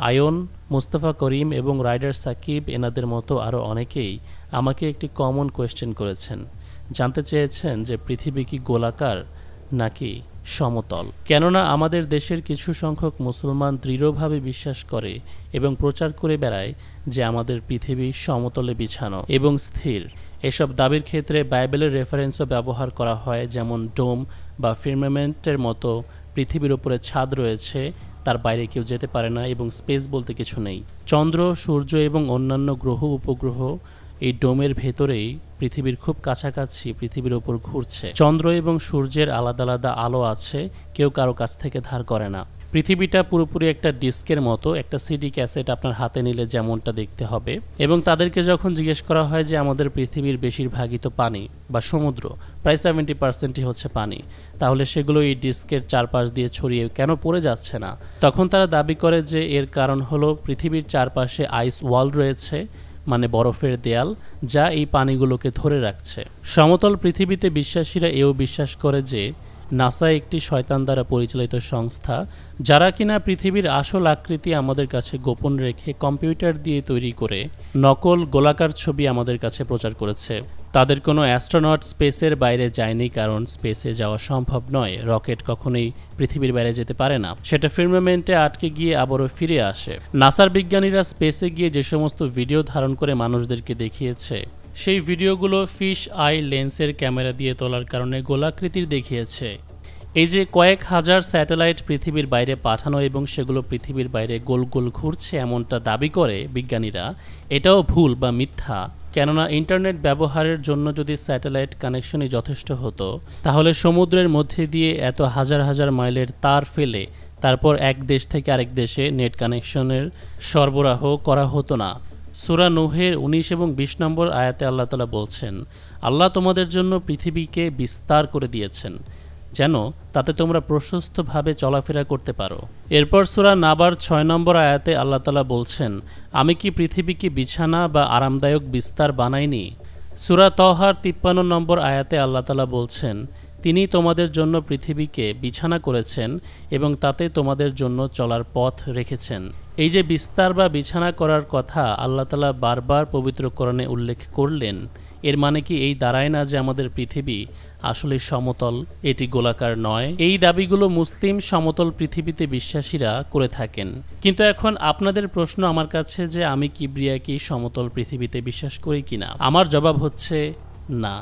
Ion, Mustafa করিম এবং rider Shakib এনাদের মতো আরও অনেকেই আমাকে একটি কমন কোয়েশ্চেন করেছেন। জানতে চেয়েছেন যে পৃথিবী কি গোলাকার নাকি সমতল। কেননা আমাদের দেশের কিছু সংখ্যক মুসলমান দৃঢ়ভাবে বিশ্বাস করে এবং প্রচার করে বেড়ায় যে আমাদের পৃথিবী সমতলে বিছানো এবং স্থির। এসব দাবির ক্ষেত্রে বাইবেলের রেফারেন্সও ব্যবহার করা হয়, যেমন ডোম বা ফিরমেন্টের মতো পৃথিবীর উপরে ছাদ রয়েছে, তার বাইরে কেউ যেতে পারে না এবং স্পেস বলতে কিছু নেই। চন্দ্র, সূর্য এবং অন্যান্য গ্রহ উপগ্রহ এই ডোমের ভেতরেই পৃথিবীর খুব কাছাকাছি পৃথিবীর ওপর ঘুরছে। চন্দ্র এবং সূর্যের আলাদা আলাদা আলো আছে, কেউ কারো কাছ থেকে ধার করে না। পৃথিবীটা পুরোপুরি একটা ডিস্কের মতো, একটা সিডি ক্যাসেট আপনার হাতে নিলে যেমনটা দেখতে হবে। এবং তাদেরকে যখন জিজ্ঞেস করা হয় যে আমাদের পৃথিবীর বেশিরভাগই তো পানি বা সমুদ্র, প্রায় 70%ই হচ্ছে পানি, তাহলে সেগুলো এই ডিস্কের চারপাশ দিয়ে ছড়িয়ে কেন পড়ে যাচ্ছে না, তখন তারা দাবি করে যে এর কারণ হলো পৃথিবীর চারপাশে আইস ওয়াল রয়েছে, মানে বরফের দেয়াল, যা এই পানিগুলোকে ধরে রাখছে। সমতল পৃথিবীতে বিশ্বাসীরা এও বিশ্বাস করে যে নাসা একটি শয়তান দ্বারা পরিচালিত সংস্থা, যারা কিনা পৃথিবীর আসল আকৃতি আমাদের কাছে গোপন রেখে কম্পিউটার দিয়ে তৈরি করে নকল গোলাকার ছবি আমাদের কাছে প্রচার করেছে। তাদের কোনো অ্যাস্ট্রোনট স্পেসের বাইরে যায়নি, কারণ স্পেসে যাওয়া সম্ভব নয়। রকেট কখনোই পৃথিবীর বাইরে যেতে পারে না, সেটা ফিরমেন্টে আটকে গিয়ে আবারও ফিরে আসে। নাসার বিজ্ঞানীরা স্পেসে গিয়ে যে সমস্ত ভিডিও ধারণ করে মানুষদেরকে দেখিয়েছে, সেই ভিডিওগুলো ফিশ আই লেন্সের ক্যামেরা দিয়ে তোলার কারণে গোলাকৃতির দেখিয়েছে। এই যে কয়েক হাজার স্যাটেলাইট পৃথিবীর বাইরে পাঠানো এবং সেগুলো পৃথিবীর বাইরে গোল গোল ঘুরছে এমনটা দাবি করে বিজ্ঞানীরা, এটাও ভুল বা মিথ্যা। কেননা ইন্টারনেট ব্যবহারের জন্য যদি স্যাটেলাইট কানেকশনই যথেষ্ট হতো, তাহলে সমুদ্রের মধ্যে দিয়ে এত হাজার হাজার মাইলের তার ফেলে তারপর এক দেশ থেকে আরেক দেশে নেট কানেকশনের সরবরাহ করা হতো না। সূরা নূহের 19 এবং 20 নম্বর আয়াতে আল্লাহ তাআলা বলছেন, আল্লাহ তোমাদের জন্য পৃথিবীকে বিস্তার করে দিয়েছেন যেন তাতে তোমরা প্রশস্তভাবে চলাফেরা করতে পারো। এরপর সূরা নাবার 6 নম্বর আয়াতে আল্লাহ তাআলা বলছেন, আমি কি পৃথিবীকে বিছানা বা আরামদায়ক বিস্তার বানাইনি। সূরা তহার 53 নম্বর আয়াতে আল্লাহ তাআলা বলছেন, তিনি তোমাদের জন্য পৃথিবীকে বিছানা করেছেন এবং তাতে তোমাদের জন্য চলার পথ রেখেছেন। এই যে বিস্তার বা বিছানা করার কথা আল্লাহ তাআলা বারবার পবিত্র কোরআনে উল্লেখ করলেন, এর মানে কি এই দাঁড়ায় না যে আমাদের পৃথিবী আসলে সমতল, এটি গোলাকার নয়? এই দাবিগুলো মুসলিম সমতল পৃথিবীতে বিশ্বাসীরা করে থাকেন। কিন্তু এখন আপনাদের প্রশ্ন আমার কাছে যে আমি কিবরিয়াকে সমতল পৃথিবীতে বিশ্বাস করি কিনা। আমার জবাব হচ্ছে না,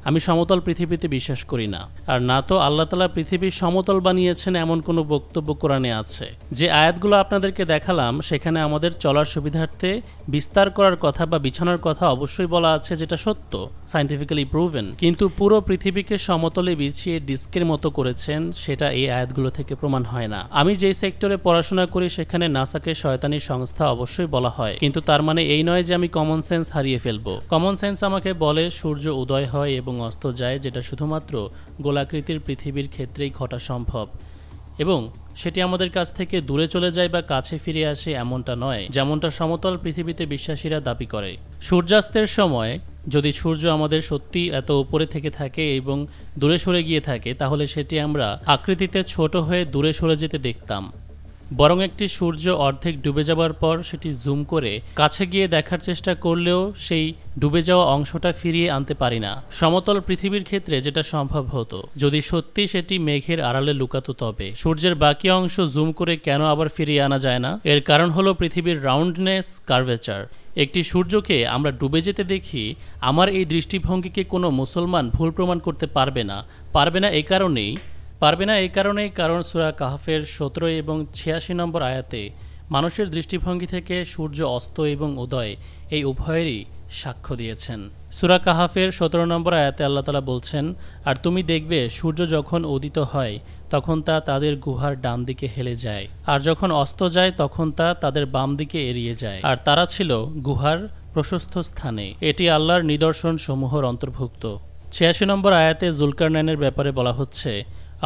আমি সমতল পৃথিবীতে বিশ্বাস করি না। আর না তো আল্লাহ তাআলা পৃথিবী সমতল বানিয়েছেন এমন কোনো বক্তব্য কোরআনে আছে। যে আয়াতগুলো আপনাদেরকে দেখালাম সেখানে আমাদের চলার সুবিধার্থে বিস্তার করার কথা বা বিছানার কথা অবশ্যই বলা আছে, যেটা সত্য, সায়েন্টিফিক্যালি প্রুভেন। কিন্তু পুরো পৃথিবীকে সমতলে বিছিয়ে ডিস্কের মতো করেছেন, সেটা এই আয়াতগুলো থেকে প্রমাণ হয় না। আমি যেই সেক্টরে পড়াশোনা করি সেখানে নাসাকে শয়তানি সংস্থা অবশ্যই বলা হয়, কিন্তু তার মানে এই নয় যে আমি কমন সেন্স হারিয়ে ফেলবো। কমন সেন্স আমাকে বলে সূর্য উদয় হয় এবং অস্ত যায়, যেটা শুধুমাত্র গোলাকৃতির পৃথিবীর ক্ষেত্রেই ঘটা সম্ভব, এবং সেটি আমাদের কাছ থেকে দূরে চলে যায় বা কাছে ফিরে আসে এমনটা নয়, যেমনটা সমতল পৃথিবীতে বিশ্বাসীরা দাবি করে। সূর্যাস্তের সময় যদি সূর্য আমাদের সত্যি এত উপরে থেকে থাকে এবং দূরে সরে গিয়ে থাকে, তাহলে সেটি আমরা আকৃতিতে ছোট হয়ে দূরে সরে যেতে দেখতাম। বরং একটি সূর্য অর্ধেক ডুবে যাবার পর সেটি জুম করে কাছে গিয়ে দেখার চেষ্টা করলেও সেই ডুবে যাওয়া অংশটা ফিরিয়ে আনতে পারি না। সমতল পৃথিবীর ক্ষেত্রে যেটা সম্ভব হতো, যদি সত্যি সেটি মেঘের আড়ালে লুকাতো, তবে সূর্যের বাকি অংশ জুম করে কেন আবার ফিরিয়ে আনা যায় না? এর কারণ হলো পৃথিবীর রাউন্ডনেস, কার্ভেচার। একটি সূর্যকে আমরা ডুবে যেতে দেখি, আমার এই দৃষ্টিভঙ্গিকে কোনো মুসলমান ভুল প্রমাণ করতে পারবে না এই কারণেই কারণ সূরা কাহফের 17 এবং 86 নম্বর আয়াতে মানুষের দৃষ্টিভঙ্গি থেকে সূর্য অস্ত এবং উদয় এই উভয়েরই সাক্ষ্য দিয়েছেন। সূরা কাহফের 17 নম্বর আয়াতে আল্লাহ তাআলা বলছেন, আর তুমি দেখবে সূর্য যখন উদিত হয় তখন তা তাদের গুহার ডান দিকে হেলে যায়, আর যখন অস্ত যায় তখন তা তাদের বাম দিকে এড়িয়ে যায়, আর তারা ছিল গুহার প্রশস্ত স্থানে। এটি আল্লাহর নিদর্শন সমূহের অন্তর্ভুক্ত। 86 নম্বর আয়াতে জুলকারনাইনের ব্যাপারে বলা হচ্ছে,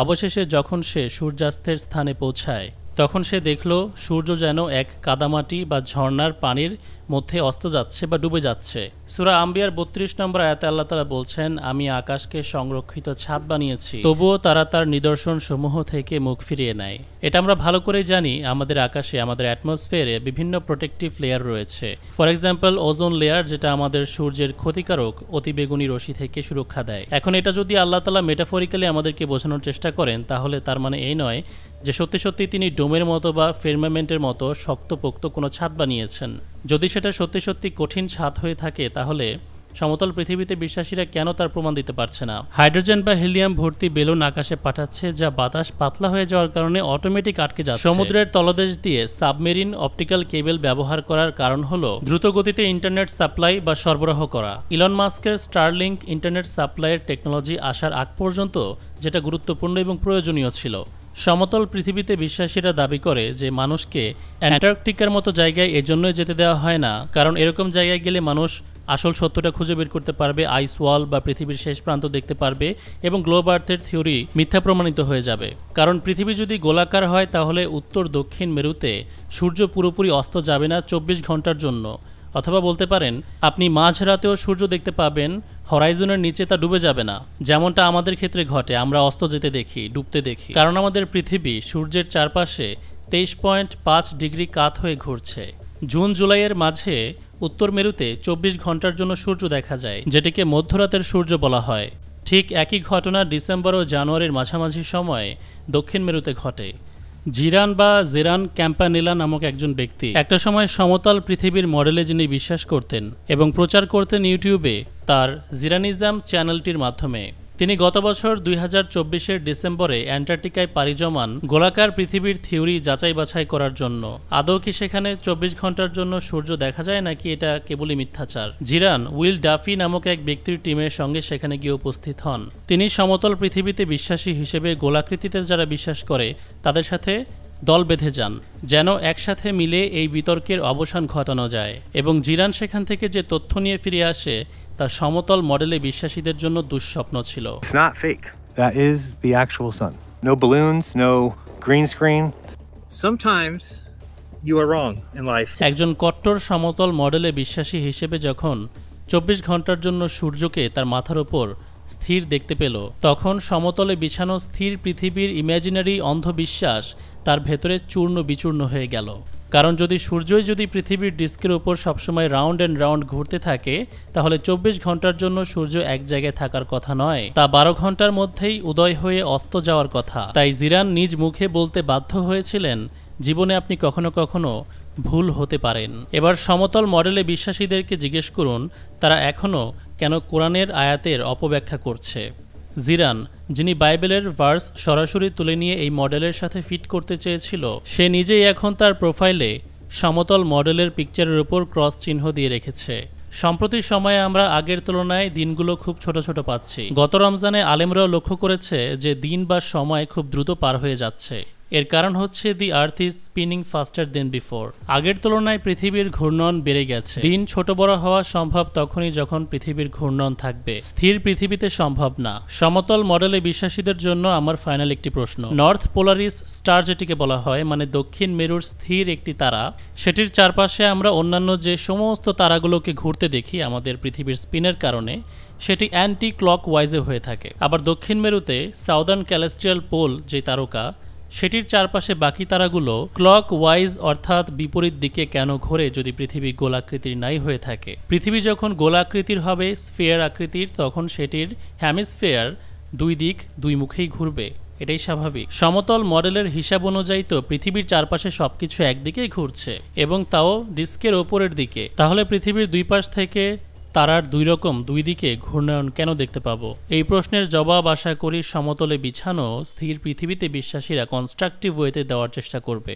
অবশেষে যখন সে সূর্যাস্তের স্থানে পৌঁছায় তখন সে দেখল সূর্য যেন এক কাদামাটি বা ঝর্ণার পানির মধ্যে অস্ত যাচ্ছে বা ডুবে যাচ্ছে। সূরা আম্বিয়ার ৩২ নম্বর আয়াতে আল্লাহ তাআলা বলছেন, আমি আকাশকে সংরক্ষিত ছাদ বানিয়েছি, তবুও তারা তার নিদর্শন সমূহ থেকে মুখ ফিরিয়ে নেয়। এটা আমরা ভালো করেই জানি, আমাদের আকাশে, আমাদের অ্যাটমসফিয়ারে বিভিন্ন প্রোটেক্টিভ লেয়ার রয়েছে। ফর এক্সাম্পল ওজোন লেয়ার, যেটা আমাদের সূর্যের ক্ষতিকারক অতিবেগুনি রশ্মি থেকে সুরক্ষা দেয়। এখন এটা যদি আল্লাহ তাআলা মেটাফরিক্যালি আমাদেরকে বোঝানোর চেষ্টা করেন, তাহলে তার মানে এই নয় যে সত্যি সত্যি তিনি ডোমের মতো বা ফিরমামেন্টের মতো শক্তপোক্ত কোনো ছাদ বানিয়েছেন। যদি সেটা সত্যি সত্যি কঠিন ছাদ হয়ে থাকে, তাহলে সমতল পৃথিবীতে বিশ্বাসীরা কেন তার প্রমাণ দিতে পারছে না? হাইড্রোজেন বা হিলিয়াম ভর্তি বেলুন আকাশে পাঠাচ্ছে, যা বাতাস পাতলা হয়ে যাওয়ার কারণে অটোমেটিক আটকে যাচ্ছে। সমুদ্রের তলদেশ দিয়ে সাবমেরিন অপটিক্যাল কেবল ব্যবহার করার কারণ হলো দ্রুত গতিতে ইন্টারনেট সাপ্লাই বা সরবরাহ করা। ইলন মাস্কের স্টারলিংক ইন্টারনেট সাপ্লাইয়ের টেকনোলজি আসার আগ পর্যন্ত যেটা গুরুত্বপূর্ণ এবং প্রয়োজনীয় ছিল। সমতল পৃথিবীতে বিশ্বাসীরা দাবি করে যে মানুষকে অ্যান্টার্কটিকার মতো জায়গায় এজন্যই যেতে দেওয়া হয় না, কারণ এরকম জায়গায় গেলে মানুষ আসল সত্যটা খুঁজে বের করতে পারবে, আইস ওয়াল বা পৃথিবীর শেষ প্রান্ত দেখতে পারবে এবং গ্লোব আর্থের থিওরি মিথ্যা প্রমাণিত হয়ে যাবে। কারণ পৃথিবী যদি গোলাকার হয়, তাহলে উত্তর দক্ষিণ মেরুতে সূর্য পুরোপুরি অস্ত যাবে না ২৪ ঘন্টার জন্য। অথবা বলতে পারেন, আপনি মাঝরাতেও সূর্য দেখতে পাবেন, হরাইজনের নিচে তা ডুবে যাবে না, যেমনটা আমাদের ক্ষেত্রে ঘটে। আমরা অস্ত যেতে দেখি, ডুবতে দেখি, কারণ আমাদের পৃথিবী সূর্যের চারপাশে ২৩.৫ ডিগ্রি কাত হয়ে ঘুরছে। জুন জুলাইয়ের মাঝে উত্তর মেরুতে ২৪ ঘন্টার জন্য সূর্য দেখা যায়, যেটিকে মধ্যরাতের সূর্য বলা হয়। ঠিক একই ঘটনা ডিসেম্বর ও জানুয়ারির মাঝামাঝি সময়ে দক্ষিণ মেরুতে ঘটে। জিরান বা জেরান ক্যাম্পানেলা নামক একজন ব্যক্তি একটা সময় সমতল পৃথিবীর মডেলে যিনি বিশ্বাস করতেন এবং প্রচার করতেন ইউটিউবে তার জিরানিজম চ্যানেলটির মাধ্যমে। তিনি গত বছর ২০২৪-এর ডিসেম্বরে অ্যান্টার্কটিকায় পাড়ি জমান গোলাকার পৃথিবীর থিওরি যাচাই বাছাই করার জন্য। আদৌ কি সেখানে ২৪ ঘন্টার জন্য সূর্য দেখা যায়, নাকি এটা কেবলই মিথ্যাচার? জিরান উইল ডাফি নামক এক ব্যক্তির টিমের সঙ্গে সেখানে গিয়ে উপস্থিত হন। তিনি সমতল পৃথিবীতে বিশ্বাসী হিসেবে গোলাকৃতিতে যারা বিশ্বাস করে তাদের সাথে দল বেঁধে যান, যেন একসাথে মিলে এই বিতর্কের অবসান ঘটানো যায়। এবং জিরান সেখান থেকে যে তথ্য নিয়ে ফিরে আসে তা সমতল মডেলে বিশ্বাসীদের জন্য দুঃস্বপ্ন ছিল। It's not fake. That is the actual sun. No balloons, no green screen. Sometimes you are wrong in life. একজন কট্টর সমতল মডেলে বিশ্বাসী হিসেবে যখন ২৪ ঘন্টার জন্য সূর্যকে তার মাথার উপর স্থির দেখতে পেল, তখন সমতলে বিছানো স্থির পৃথিবীর ইমাজিনারি অন্ধবিশ্বাস তার ভেতরে চূর্ণ বিচূর্ণ হয়ে গেল। কারণ সূর্যই যদি পৃথিবীর ডিস্কের উপর সবসময় রাউন্ড অ্যান্ড রাউন্ড ঘুরতে থাকে, তাহলে ২৪ ঘন্টার জন্য সূর্য এক জায়গায় থাকার কথা নয়, তা ১২ ঘন্টার মধ্যেই উদয় হয়ে অস্ত যাওয়ার কথা। তাই জিরান নিজ মুখে বলতে বাধ্য হয়েছিলেন, জীবনে আপনি কখনো কখনো ভুল হতে পারেন। এবার সমতল মডেলে বিশ্বাসীদেরকে জিজ্ঞেস করুন, তারা এখনও কেন কোরআনের আয়াতের অপব্যাখ্যা করছে। জিরান, যিনি বাইবেলের ভার্স সরাসরি তুলে নিয়ে এই মডেলের সাথে ফিট করতে চেয়েছিল, সে নিজেই এখন তার প্রোফাইলে সমতল মডেলের পিকচারের উপর ক্রস চিহ্ন দিয়ে রেখেছে। সম্প্রতি সময়ে আমরা আগের তুলনায় দিনগুলো খুব ছোট ছোট পাচ্ছি। গত রমজানে আলেমরাও লক্ষ্য করেছে যে দিন বা সময় খুব দ্রুত পার হয়ে যাচ্ছে। এর কারণ হচ্ছে the earth is spinning faster than before. আগের তুলনায় পৃথিবীর ঘূর্ণন বেড়ে গেছে। দিন ছোট বড় হওয়া সম্ভব তখনই যখন পৃথিবীর ঘূর্ণন থাকবে, স্থির পৃথিবীতে সম্ভব না। সমতল মডেলে বিশ্বাসীদের জন্য আমার ফাইনাল একটি প্রশ্ন। নর্থ পোলারিস স্টার যেটিকে বলা হয়, মানে দক্ষিণ মেরুর স্থির একটি তারা, সেটির চারপাশে আমরা অন্যান্য যে সমস্ত তারাগুলোকে ঘুরতে দেখি আমাদের পৃথিবীর স্পিনের কারণে, সেটি অ্যান্টি ক্লক ওয়াইজে হয়ে থাকে। আবার দক্ষিণ মেরুতে সাউদার্ন ক্যালেস্ট্রিয়াল পোল যে তারকা, সেটির চারপাশে বাকি তারাগুলো ক্লক ওয়াইজ অর্থাৎ বিপরীত দিকে কেন ঘোরে যদি পৃথিবী গোলাকৃতির নাই হয়ে থাকে? পৃথিবী যখন গোলাকৃতির হবে, স্ফিয়ার আকৃতির, তখন সেটির হ্যামিস্ফিয়ার দুই দিক দুই মুখেই ঘুরবে, এটাই স্বাভাবিক। সমতল মডেলের হিসাব অনুযায়ী তো পৃথিবীর চারপাশে সবকিছু একদিকেই ঘুরছে এবং তাও ডিস্কের ওপরের দিকে। তাহলে পৃথিবীর দুই পাশ থেকে তারার দুই দিকে ঘূর্ণায়ন কেন দেখতে পাবো? এই প্রশ্নের জবাব আশা করি সমতলে বিছানো স্থির পৃথিবীতে বিশ্বাসীরা কনস্ট্রাকটিভ ওয়েতে দেওয়ার চেষ্টা করবে।